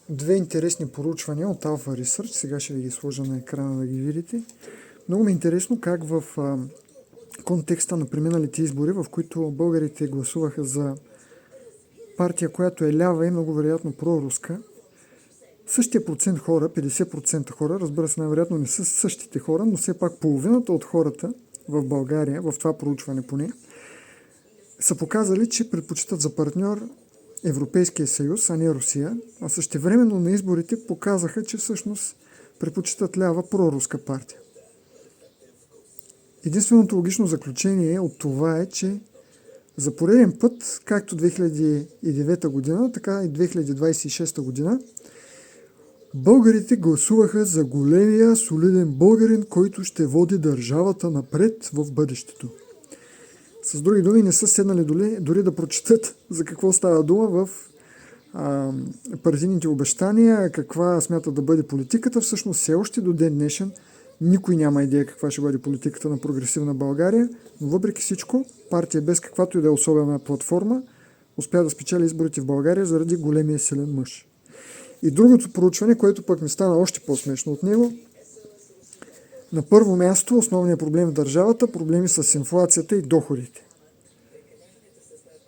две интересни проучвания от Alpha Research. Сега ще ви ги сложа на екрана да ги видите. Много ми е интересно как в контекста на преминалите избори, в които българите гласуваха за партия, която е лява и много вероятно проруска, същия процент хора, 50% хора, разбира се, най-вероятно не са същите хора, но все пак половината от хората в България, в това проучване поне, са показали, че предпочитат за партньор Европейския съюз, а не Русия, а същевременно на изборите показаха, че всъщност предпочитат лява проруска партия. Единственото логично заключение от това е, че за пореден път, както 2009 година, така и 2026 година, българите гласуваха за големия, солиден българин, който ще води държавата напред в бъдещето. С други думи, не са седнали дори да прочитат за какво става дума в партийните обещания, каква смята да бъде политиката. Всъщност все още до ден днешен никой няма идея каква ще бъде политиката на прогресивна България, но въпреки всичко партия без каквато и да е особена платформа успя да спечели изборите в България заради големия силен мъж. И другото проучване, което пък ми стана още по-смешно от него, на първо място основният проблем в държавата, проблеми с инфлацията и доходите.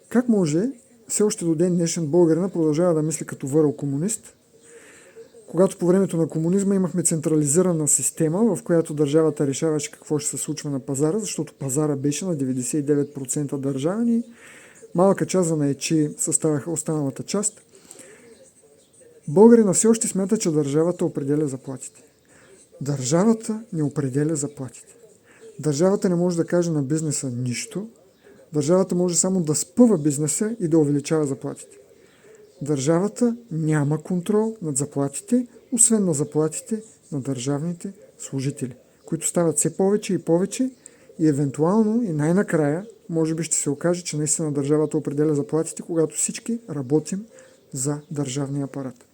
Как може все още до ден днешен българина продължава да мисли като върл комунист, когато по времето на комунизма имахме централизирана система, в която държавата решаваше какво ще се случва на пазара, защото пазара беше на 99% държавен и малка част за наечи съставяха останалата част. Българина все още смята, че държавата определя заплатите. Държавата не определя заплатите. Държавата не може да каже на бизнеса нищо. Държавата може само да спъва бизнеса и да увеличава заплатите. Държавата няма контрол над заплатите, освен на заплатите на държавните служители, които стават все повече и повече и евентуално и най-накрая може би ще се окаже, че наистина държавата определя заплатите, когато всички работим за държавния апарат.